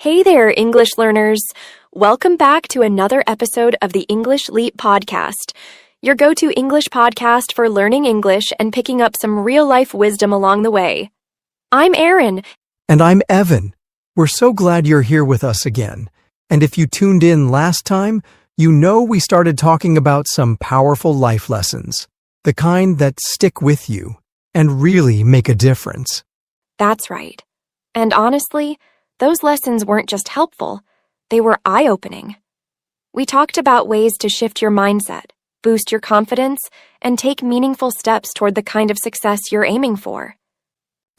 Hey there, English learners. Welcome back to another episode of the English Leap podcast, your go-to English podcast for learning English and picking up some real-life wisdom along the way. I'm Erin. And I'm Evan. We're so glad you're here with us again. And if you tuned in last time, you know we started talking about some powerful life lessons, the kind that stick with you and really make a difference. That's right. And honestly, those lessons weren't just helpful, they were eye-opening. We talked about ways to shift your mindset, boost your confidence, and take meaningful steps toward the kind of success you're aiming for.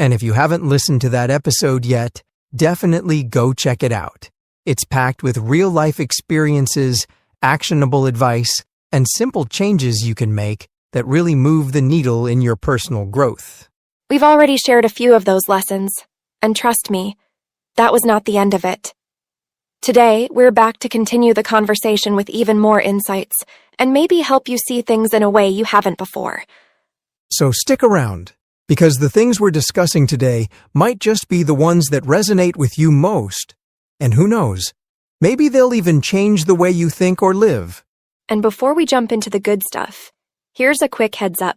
And if you haven't listened to that episode yet, definitely go check it out. It's packed with real-life experiences, actionable advice, and simple changes you can make that really move the needle in your personal growth. We've already shared a few of those lessons, and trust me, that was not the end of it. Today, we're back to continue the conversation with even more insights and maybe help you see things in a way you haven't before. So stick around, because the things we're discussing today might just be the ones that resonate with you most. And who knows, maybe they'll even change the way you think or live. And before we jump into the good stuff, here's a quick heads up.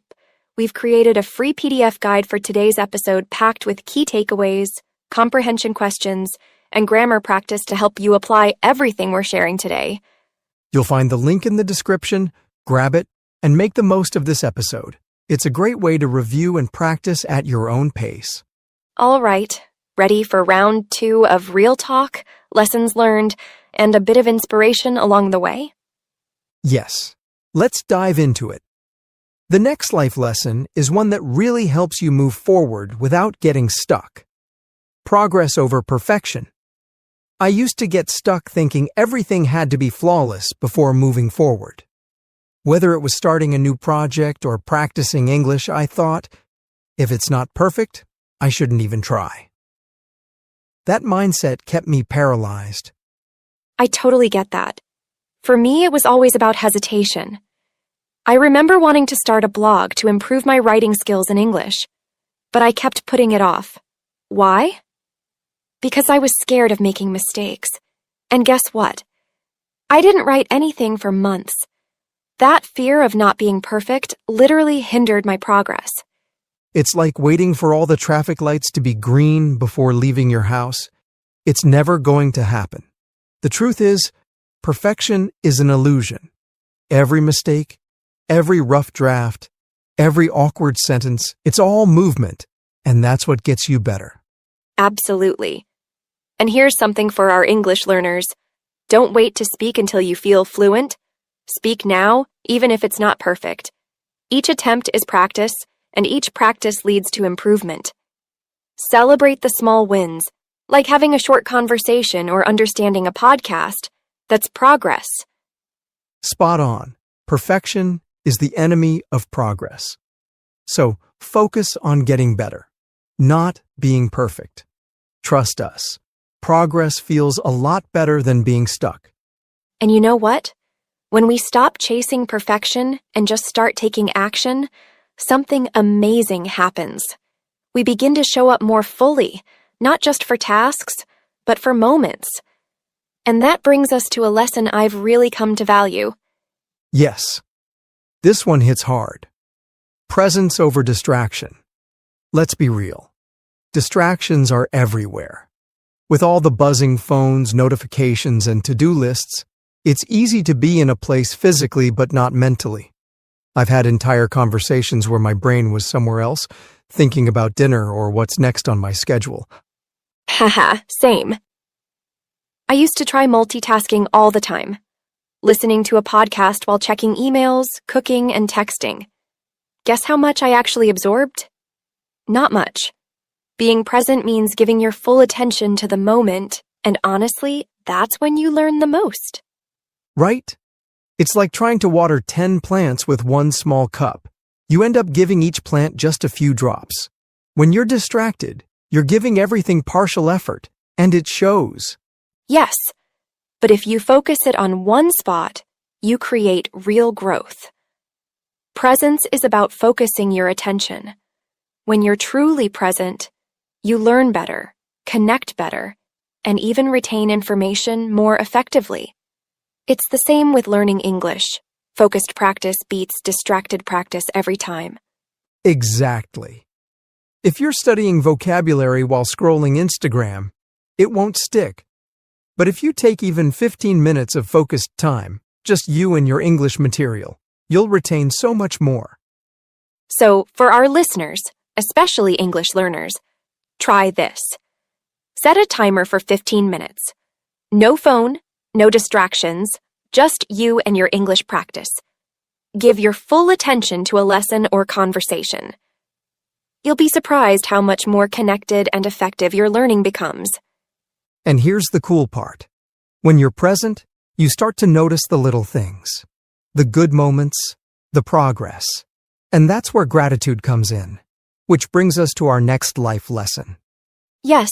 We've created a free PDF guide for today's episode packed with key takeaways, comprehension questions, and grammar practice to help you apply everything we're sharing today. You'll find the link in the description, grab it, and make the most of this episode. It's a great way to review and practice at your own pace. All right, ready for round 2 of real talk, lessons learned, and a bit of inspiration along the way? Yes, let's dive into it. The next life lesson is one that really helps you move forward without getting stuck. Progress over perfection. I used to get stuck thinking everything had to be flawless before moving forward. Whether it was starting a new project or practicing English, I thought, if it's not perfect, I shouldn't even try. That mindset kept me paralyzed. I totally get that. For me, it was always about hesitation. I remember wanting to start a blog to improve my writing skills in English, but I kept putting it off. Why? Because I was scared of making mistakes. And guess what? I didn't write anything for months. That fear of not being perfect literally hindered my progress. It's like waiting for all the traffic lights to be green before leaving your house. It's never going to happen. The truth is, perfection is an illusion. Every mistake, every rough draft, every awkward sentence, it's all movement, and that's what gets you better. Absolutely. And here's something for our English learners. Don't wait to speak until you feel fluent. Speak now, even if it's not perfect. Each attempt is practice, and each practice leads to improvement. Celebrate the small wins, like having a short conversation or understanding a podcast. That's progress. Spot on. Perfection is the enemy of progress. So focus on getting better, not being perfect. Trust us. Progress feels a lot better than being stuck. And you know what? When we stop chasing perfection and just start taking action, something amazing happens. We begin to show up more fully, not just for tasks, but for moments. And that brings us to a lesson I've really come to value. Yes, this one hits hard. Presence over distraction. Let's be real. Distractions are everywhere. With all the buzzing phones, notifications, and to-do lists, it's easy to be in a place physically but not mentally. I've had entire conversations where my brain was somewhere else, thinking about dinner or what's next on my schedule. Haha, same. I used to try multitasking all the time, listening to a podcast while checking emails, cooking, and texting. Guess how much I actually absorbed? Not much. Being present means giving your full attention to the moment, and honestly, that's when you learn the most. Right? It's like trying to water 10 plants with one small cup. You end up giving each plant just a few drops. When you're distracted, you're giving everything partial effort, and it shows. Yes, but if you focus it on one spot, you create real growth. Presence is about focusing your attention. When you're truly present, you learn better, connect better, and even retain information more effectively. It's the same with learning English. Focused practice beats distracted practice every time. Exactly. If you're studying vocabulary while scrolling Instagram, it won't stick. But if you take even 15 minutes of focused time, just you and your English material, you'll retain so much more. So, for our listeners, especially English learners, try this. Set a timer for 15 minutes. No phone, no distractions, just you and your English practice. Give your full attention to a lesson or conversation. You'll be surprised how much more connected and effective your learning becomes. And here's the cool part. When you're present, you start to notice the little things, the good moments, the progress. And that's where gratitude comes in, which brings us to our next life lesson. Yes,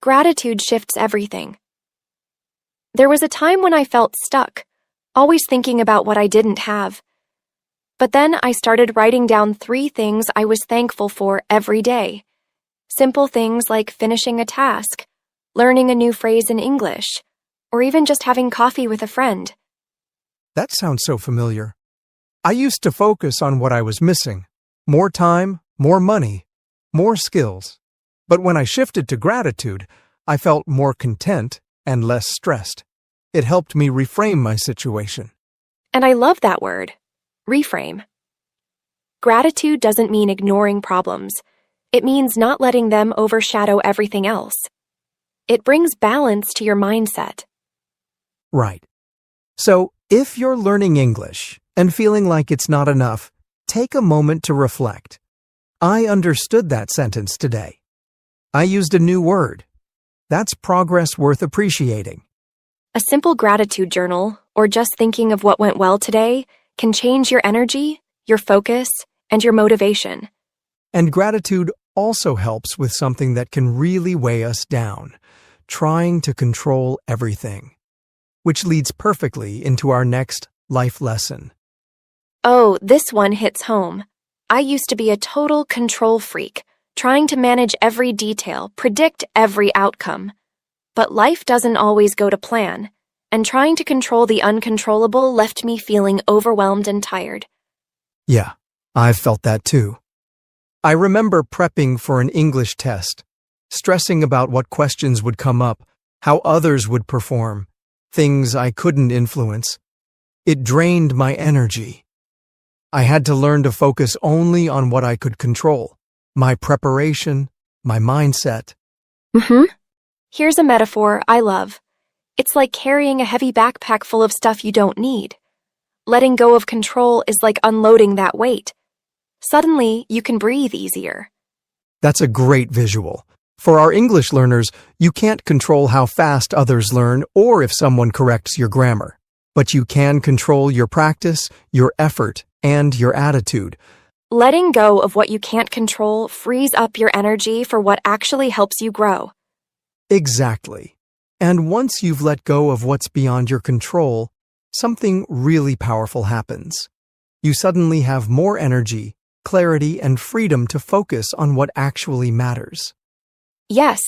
gratitude shifts everything. There was a time when I felt stuck, always thinking about what I didn't have. But then I started writing down 3 things I was thankful for every day. Simple things like finishing a task, learning a new phrase in English, or even just having coffee with a friend. That sounds so familiar. I used to focus on what I was missing. More time, more money, more skills. But when I shifted to gratitude, I felt more content and less stressed. It helped me reframe my situation. And I love that word, reframe. Gratitude doesn't mean ignoring problems. It means not letting them overshadow everything else. It brings balance to your mindset. Right. So, if you're learning English and feeling like it's not enough, take a moment to reflect. I understood that sentence today. I used a new word. That's progress worth appreciating. A simple gratitude journal, or just thinking of what went well today, can change your energy, your focus, and your motivation. And gratitude also helps with something that can really weigh us down, trying to control everything, which leads perfectly into our next life lesson. Oh, this one hits home. I used to be a total control freak, trying to manage every detail, predict every outcome. But life doesn't always go to plan, and trying to control the uncontrollable left me feeling overwhelmed and tired. Yeah, I've felt that too. I remember prepping for an English test, stressing about what questions would come up, how others would perform, things I couldn't influence. It drained my energy. I had to learn to focus only on what I could control, my preparation, my mindset. Here's a metaphor I love. It's like carrying a heavy backpack full of stuff you don't need. Letting go of control is like unloading that weight. Suddenly, you can breathe easier. That's a great visual. For our English learners, you can't control how fast others learn or if someone corrects your grammar. But you can control your practice, your effort, and your attitude. Letting go of what you can't control frees up your energy for what actually helps you grow. Exactly. And once you've let go of what's beyond your control, something really powerful happens. You suddenly have more energy, clarity, and freedom to focus on what actually matters. Yes,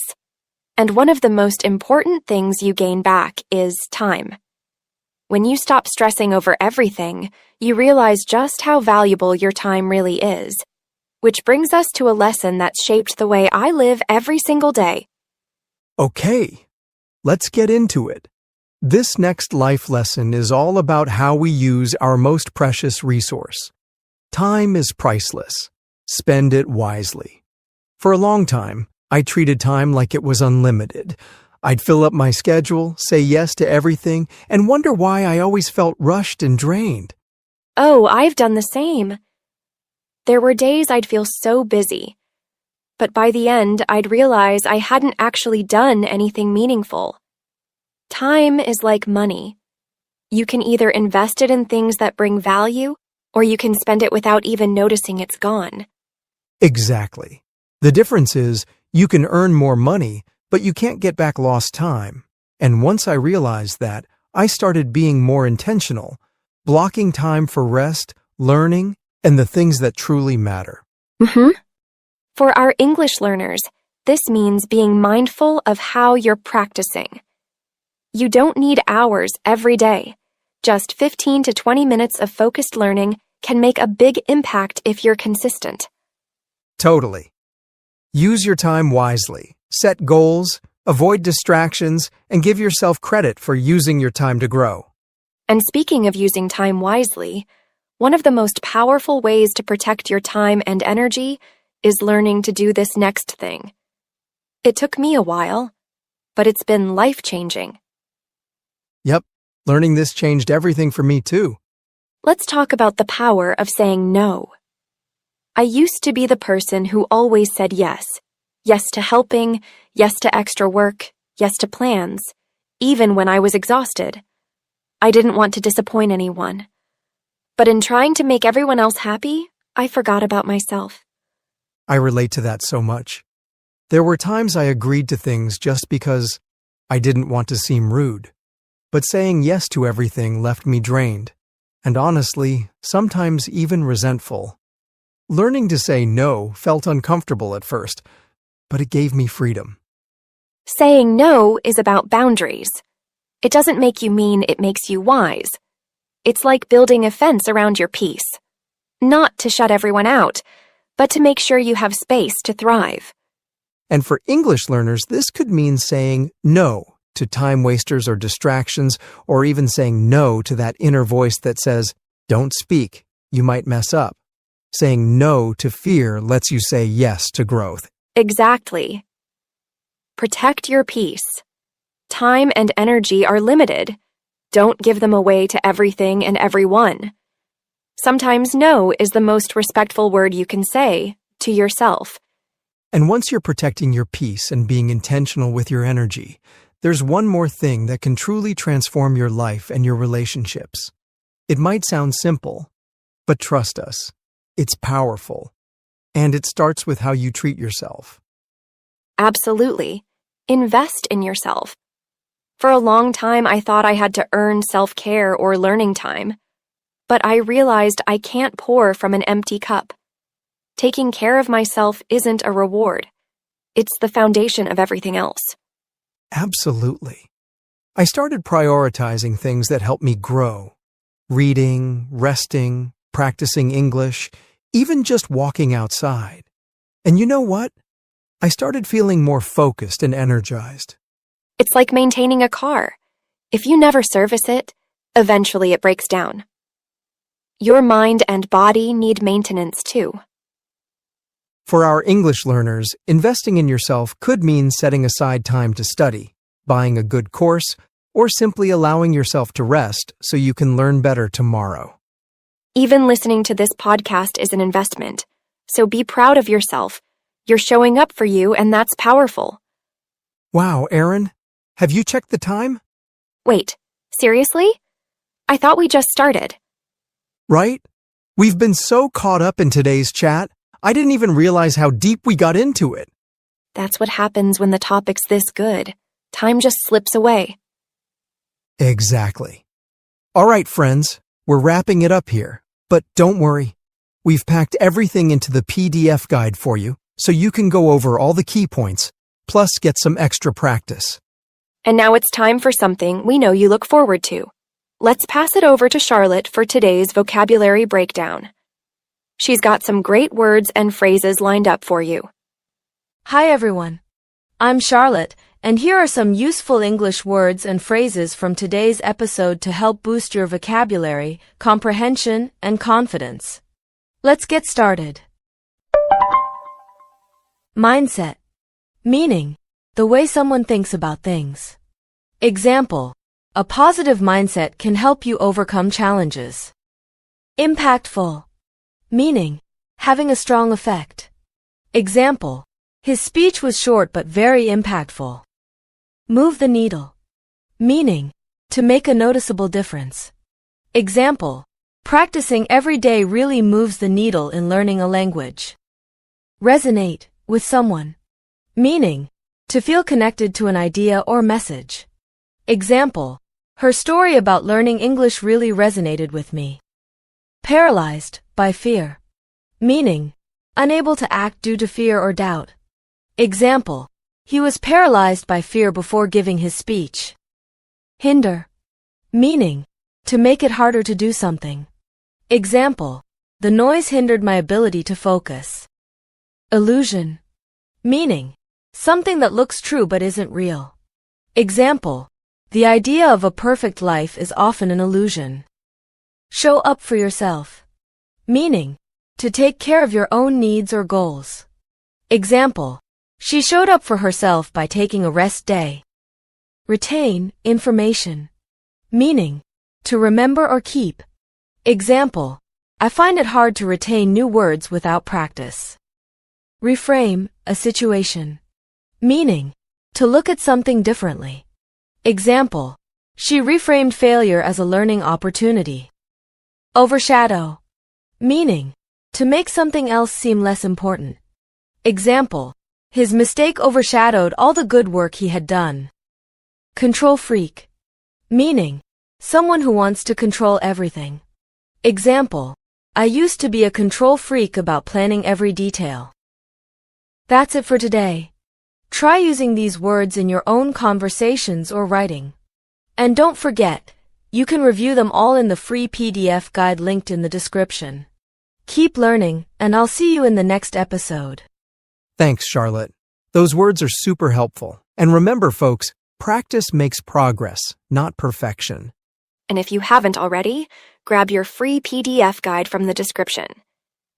and one of the most important things you gain back is time. When you stop stressing over everything, you realize just how valuable your time really is. Which brings us to a lesson that's shaped the way I live every single day. Okay, let's get into it. This next life lesson is all about how we use our most precious resource. Time is priceless. Spend it wisely. For a long time, I treated time like it was unlimited. I'd fill up my schedule, say yes to everything, and wonder why I always felt rushed and drained. Oh, I've done the same. There were days I'd feel so busy. But by the end, I'd realize I hadn't actually done anything meaningful. Time is like money. You can either invest it in things that bring value, or you can spend it without even noticing it's gone. Exactly. The difference is, you can earn more money, but you can't get back lost time. And once I realized that, I started being more intentional, blocking time for rest, learning, and the things that truly matter. For our English learners, This means being mindful of how you're practicing. You don't need hours every day. Just 15 to 20 minutes of focused learning can make a big impact if you're consistent. Totally. Use your time wisely. Set goals, avoid distractions, and give yourself credit for using your time to grow. And speaking of using time wisely, one of the most powerful ways to protect your time and energy is learning to do this next thing. It took me a while, but it's been life-changing. Yep, learning this changed everything for me too. Let's talk about the power of saying no. I used to be the person who always said yes. Yes to helping, yes to extra work, yes to plans, even when I was exhausted. I didn't want to disappoint anyone. But in trying to make everyone else happy, I forgot about myself. I relate to that so much. There were times I agreed to things just because I didn't want to seem rude. But saying yes to everything left me drained, and honestly, sometimes even resentful. Learning to say no felt uncomfortable at first, but it gave me freedom. Saying no is about boundaries. It doesn't make you mean, it makes you wise. It's like building a fence around your peace. Not to shut everyone out, but to make sure you have space to thrive. And for English learners, this could mean saying no to time wasters or distractions, or even saying no to that inner voice that says, "Don't speak, you might mess up." Saying no to fear lets you say yes to growth. Exactly. Protect your peace. Time and energy are limited. Don't give them away to everything and everyone. Sometimes no is the most respectful word you can say to yourself. And once you're protecting your peace and being intentional with your energy, there's one more thing that can truly transform your life and your relationships. It might sound simple, but trust us, it's powerful. And it starts with how you treat yourself. Absolutely. Invest in yourself. For a long time, I thought I had to earn self-care or learning time. But I realized I can't pour from an empty cup. Taking care of myself isn't a reward. It's the foundation of everything else. Absolutely. I started prioritizing things that help me grow. Reading, resting, practicing English, even just walking outside. And you know what? I started feeling more focused and energized. It's like maintaining a car. If you never service it, eventually it breaks down. Your mind and body need maintenance too. For our English learners, investing in yourself could mean setting aside time to study, buying a good course, or simply allowing yourself to rest so you can learn better tomorrow. Even listening to this podcast is an investment, so be proud of yourself. You're showing up for you, and that's powerful. Wow, Erin, have you checked the time? Wait, seriously? I thought we just started. Right? We've been so caught up in today's chat, I didn't even realize how deep we got into it. That's what happens when the topic's this good. Time just slips away. Exactly. All right, friends, we're wrapping it up here. But don't worry, we've packed everything into the PDF guide for you, so you can go over all the key points, plus get some extra practice. And now it's time for something we know you look forward to. Let's pass it over to Charlotte for today's vocabulary breakdown. She's got some great words and phrases lined up for you. Hi everyone. I'm Charlotte, and here are some useful English words and phrases from today's episode to help boost your vocabulary, comprehension, and confidence. Let's get started. Mindset. Meaning, the way someone thinks about things. Example, a positive mindset can help you overcome challenges. Impactful. Meaning, having a strong effect. Example, his speech was short but very impactful. Move the needle. Meaning, to make a noticeable difference. Example, practicing every day really moves the needle in learning a language. Resonate with someone. Meaning, to feel connected to an idea or message. Example, her story about learning English really resonated with me. Paralyzed by fear. Meaning, unable to act due to fear or doubt. Example: he was paralyzed by fear before giving his speech. Hinder. Meaning: to make it harder to do something. Example: the noise hindered my ability to focus. Illusion. Meaning: something that looks true but isn't real. Example: the idea of a perfect life is often an illusion. Show up for yourself. Meaning: to take care of your own needs or goals. Example: she showed up for herself by taking a rest day. Retain information. Meaning: to remember or keep. Example: I find it hard to retain new words without practice. Reframe a situation. Meaning: to look at something differently. Example: she reframed failure as a learning opportunity. Overshadow. Meaning: to make something else seem less important. Example: his mistake overshadowed all the good work he had done. Control freak. Meaning: someone who wants to control everything. Example: I used to be a control freak about planning every detail. That's it for today. Try using these words in your own conversations or writing. And don't forget, you can review them all in the free PDF guide linked in the description. Keep learning, and I'll see you in the next episode. Thanks, Charlotte. Those words are super helpful. And remember, folks, practice makes progress, not perfection. And if you haven't already, grab your free PDF guide from the description.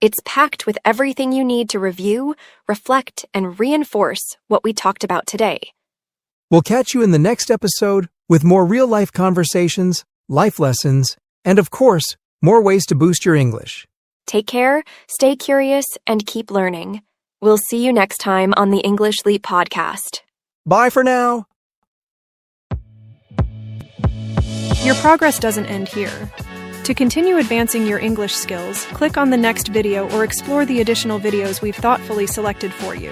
It's packed with everything you need to review, reflect, and reinforce what we talked about today. We'll catch you in the next episode with more real-life conversations, life lessons, and of course, more ways to boost your English. Take care, stay curious, and keep learning. We'll see you next time on the English Leap podcast. Bye for now. Your progress doesn't end here. To continue advancing your English skills, click on the next video or explore the additional videos we've thoughtfully selected for you.